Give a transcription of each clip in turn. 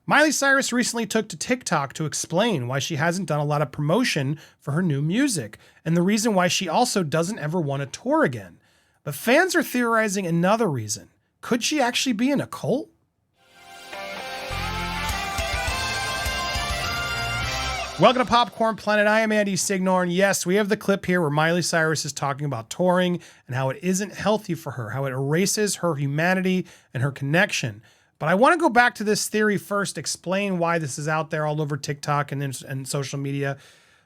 Miley Cyrus recently took to TikTok to explain why she hasn't done a lot of promotion for her new music, and the reason why she also doesn't ever want to tour again. But fans are theorizing another reason. Could she actually be in a cult? Welcome to Popcorn Planet. I am Andy Signorn. Yes, we have the clip here where Miley Cyrus is talking about touring and how it isn't healthy for her, how it erases her humanity and her connection. But I want to go back to this theory first, explain why this is out there all over TikTok and social media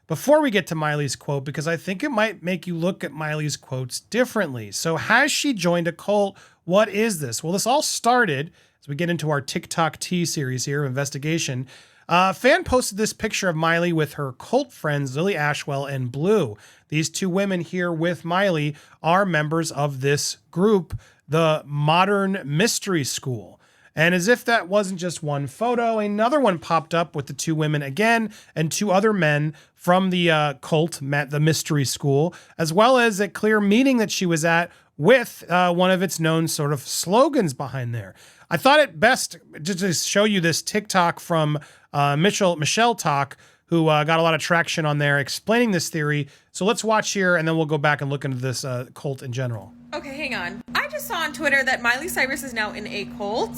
before we get to Miley's quote, because I think it might make you look at Miley's quotes differently. So has she joined a cult? What is this? Well, this all started as we get into our TikTok Tea series here, investigation. A fan posted this picture of Miley with her cult friends, Lily Ashwell and Blue. These two women here with Miley are members of this group, the Modern Mystery School. And as if that wasn't just one photo, another one popped up with the two women again and two other men from the cult, the Mystery School, as well as a clear meeting that she was at with one of its known sort of slogans behind there. I thought it best to just show you this TikTok from Michelle Talk, who got a lot of traction on there explaining this theory. So let's watch here, and then we'll go back and look into this cult in general. Okay, hang on. I just saw on Twitter that Miley Cyrus is now in a cult.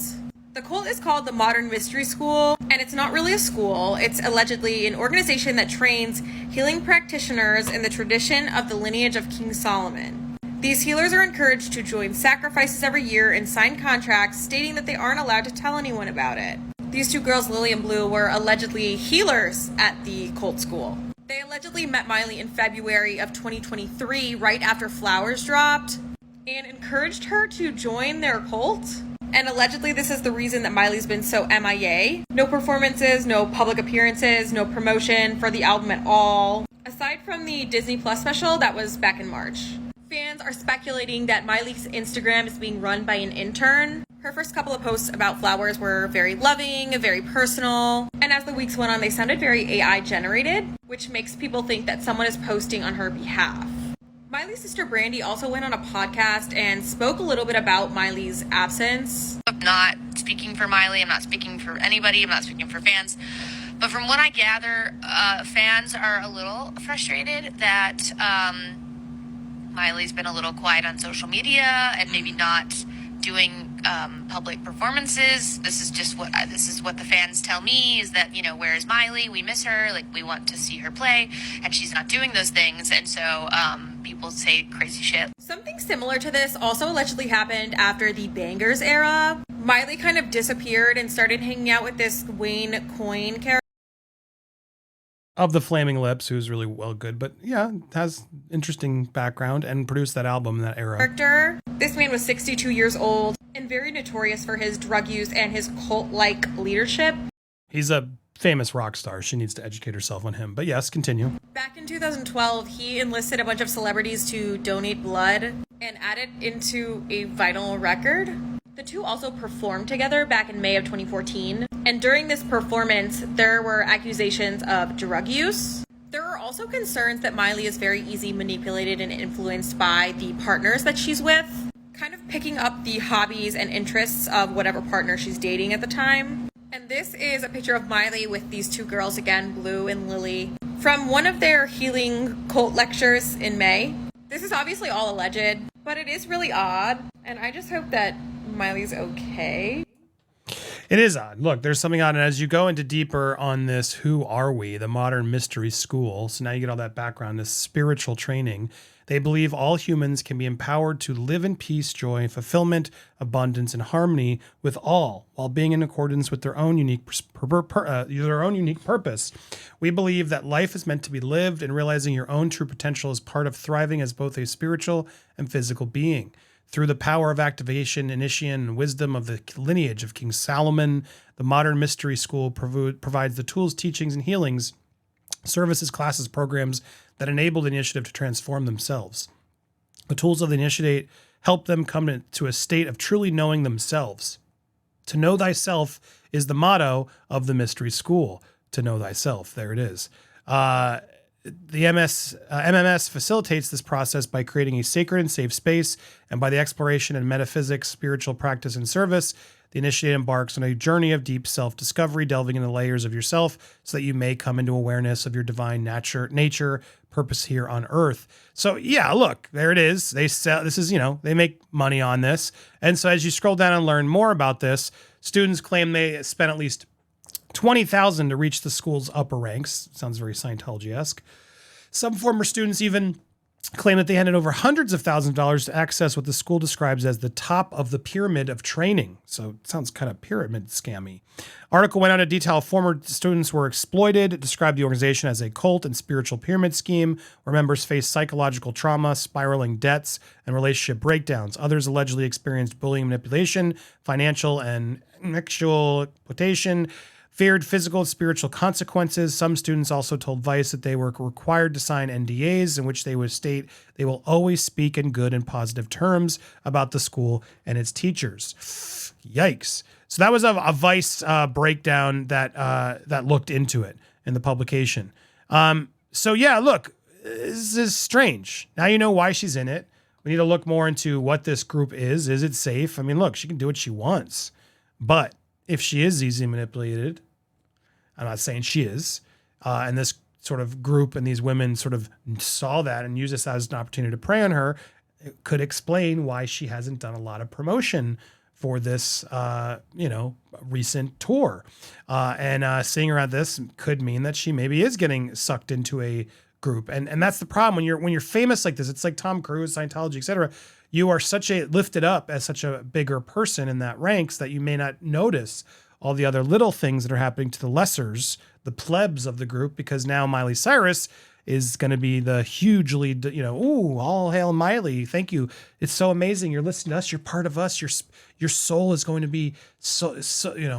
The cult is called the Modern Mystery School, and it's not really a school. It's allegedly an organization that trains healing practitioners in the tradition of the lineage of King Solomon. These healers are encouraged to join sacrifices every year and sign contracts stating that they aren't allowed to tell anyone about it. These two girls, Lily and Blue, were allegedly healers at the cult school. They allegedly met Miley in February of 2023, right after Flowers dropped, and encouraged her to join their cult. And allegedly this is the reason that Miley's been so MIA. No performances, no public appearances, no promotion for the album at all. Aside from the Disney Plus special that was back in March. Fans are speculating that Miley's Instagram is being run by an intern. Her first couple of posts about Flowers were very loving, very personal. And as the weeks went on, they sounded very AI generated, which makes people think that someone is posting on her behalf. Miley's sister Brandy also went on a podcast and spoke a little bit about Miley's absence. I'm not speaking for Miley. I'm not speaking for anybody. I'm not speaking for fans. But from what I gather, fans are a little frustrated that Miley's been a little quiet on social media and maybe not doing public performances. This is what the fans tell me, is that, you know, where is Miley? We miss her. Like, we want to see her play, and she's not doing those things. And so people say crazy shit. Something similar to this also allegedly happened after the Bangers era. Miley kind of disappeared and started hanging out with this Wayne Coyne character. Of the Flaming Lips, who's really well good, but yeah, has interesting background and produced that album in that era. This man was 62 years old and very notorious for his drug use and his cult-like leadership. He's a famous rock star. She needs to educate herself on him. But yes, continue. Back in 2012, he enlisted a bunch of celebrities to donate blood and add it into a vinyl record. The two also performed together back in May of 2014. And during this performance, there were accusations of drug use. There are also concerns that Miley is very easily manipulated and influenced by the partners that she's with, kind of picking up the hobbies and interests of whatever partner she's dating at the time. And this is a picture of Miley with these two girls again, Blue and Lily, from one of their healing cult lectures in May. This is obviously all alleged, but it is really odd, and I just hope that Miley's okay. It is odd. Look, there's something odd. And as you go into deeper on this, who are we? The Modern Mystery School. So now you get all that background, this spiritual training. They believe all humans can be empowered to live in peace, joy, fulfillment, abundance, and harmony with all, while being in accordance with their own unique purpose. We believe that life is meant to be lived, and realizing your own true potential is part of thriving as both a spiritual and physical being. Through the power of activation, initiation, and wisdom of the lineage of King Solomon, the Modern Mystery School provides the tools, teachings, and healings, services, classes, programs that enable the initiative to transform themselves. The tools of the initiate help them come to a state of truly knowing themselves. To know thyself is the motto of the Mystery School. To know thyself. There it is. The MMS facilitates this process by creating a sacred and safe space, and by the exploration and metaphysics, spiritual practice, and service The initiate embarks on a journey of deep self-discovery, delving into layers of yourself so that you may come into awareness of your divine nature, purpose here on earth. So yeah, look, there it is. They sell, this is, they make money on this. And so as you scroll down and learn more about this, students claim they spent at least $20,000 to reach the school's upper ranks. Sounds very Scientology-esque. Some former students even claim that they handed over hundreds of thousands of dollars to access what the school describes as the top of the pyramid of training. So it sounds kind of pyramid scammy. Article went on to detail how former students were exploited, described the organization as a cult and spiritual pyramid scheme where members face psychological trauma, spiraling debts, and relationship breakdowns. Others allegedly experienced bullying, manipulation, financial and sexual exploitation, feared physical and spiritual consequences. Some students also told Vice that they were required to sign NDAs in which they would state they will always speak in good and positive terms about the school and its teachers. Yikes. So that was a Vice breakdown that looked into it in the publication. So yeah, look, this is strange. Now you know why she's in it. We need to look more into what this group is. Is it safe? I mean, look, she can do what she wants, but if she is easily manipulated, I'm not saying she is, and this sort of group and these women sort of saw that and used this as an opportunity to prey on her, it could explain why she hasn't done a lot of promotion for this, recent tour. And seeing her at this could mean that she maybe is getting sucked into a group. And that's the problem when you're famous like this. It's like Tom Cruise, Scientology, etc. You are lifted up as such a bigger person in that ranks that you may not notice all the other little things that are happening to the lessers, the plebs of the group, because now Miley Cyrus is going to be the hugely, all hail Miley. Thank you. It's so amazing. You're listening to us. You're part of us. Your soul is going to be so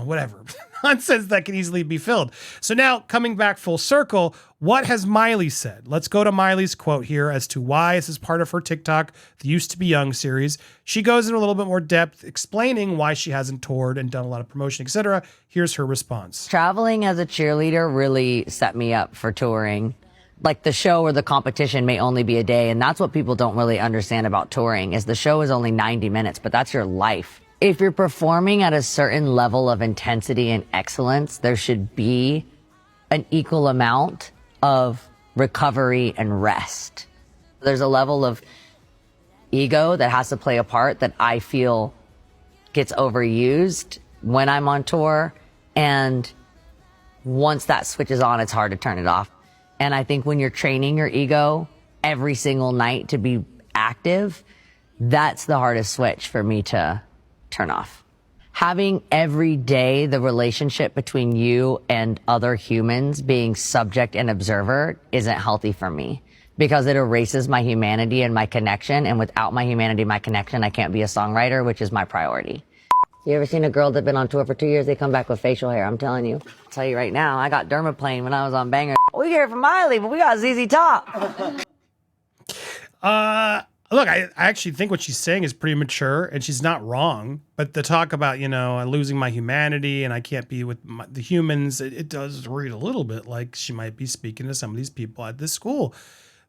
whatever nonsense that can easily be filled. So now coming back full circle, what has Miley said? Let's go to Miley's quote here as to why this is part of her TikTok, the Used to Be Young series. She goes in a little bit more depth explaining why she hasn't toured and done a lot of promotion, etc. Here's her response. Traveling as a cheerleader really set me up for touring. Like the show or the competition may only be a day. And that's what people don't really understand about touring is the show is only 90 minutes, but that's your life. If you're performing at a certain level of intensity and excellence, there should be an equal amount of recovery and rest. There's a level of ego that has to play a part that I feel gets overused when I'm on tour. And once that switches on, it's hard to turn it off. And I think when you're training your ego every single night to be active, that's the hardest switch for me to turn off. Having every day the relationship between you and other humans being subject and observer isn't healthy for me because it erases my humanity and my connection. And without my humanity, my connection, I can't be a songwriter, which is my priority. You ever seen a girl that's been on tour for 2 years? They come back with facial hair. I'm telling you. I'll tell you right now, I got dermaplane when I was on Banger. We hear from Miley, but we got ZZ Top. Look, I actually think what she's saying is pretty mature, and she's not wrong. But the talk about, losing my humanity and I can't be with the humans, it does read a little bit like she might be speaking to some of these people at this school.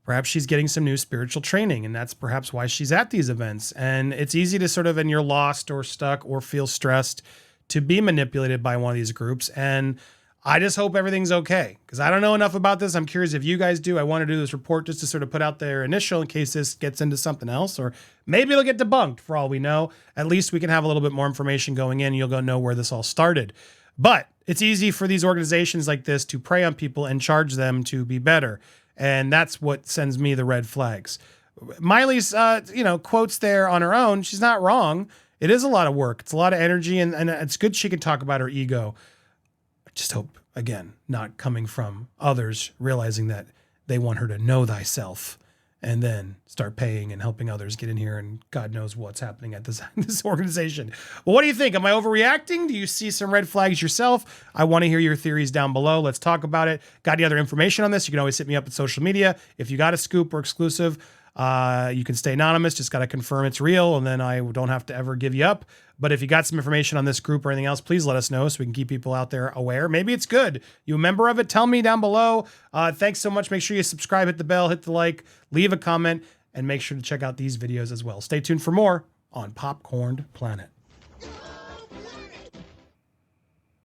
Perhaps she's getting some new spiritual training, and that's perhaps why she's at these events. And it's easy to sort of, when you're lost or stuck or feel stressed, to be manipulated by one of these groups. And I just hope everything's okay, because I don't know enough about this. I'm curious if you guys do. I want to do this report just to sort of put out there initial in case this gets into something else, or maybe it'll get debunked for all we know. At least we can have a little bit more information going in. You'll go know where this all started. But it's easy for these organizations like this to prey on people and charge them to be better. And that's what sends me the red flags. Miley's, quotes there on her own. She's not wrong. It is a lot of work. It's a lot of energy, and it's good she can talk about her ego. I just hope, again, not coming from others realizing that they want her to know thyself and then start paying and helping others get in here, and God knows what's happening at this organization. Well, what do you think? Am I overreacting? Do you see some red flags yourself? I want to hear your theories down below. Let's talk about it. Got any other information on this? You can always hit me up at social media. If you got a scoop or exclusive, you can stay anonymous. Just got to confirm it's real, and then I don't have to ever give you up. But if you got some information on this group or anything else, please let us know so we can keep people out there aware. Maybe it's good. You a member of it? Tell me down below. Thanks so much. Make sure you subscribe, hit the bell, hit the like, leave a comment, and make sure to check out these videos as well. Stay tuned for more on Popcorned Planet.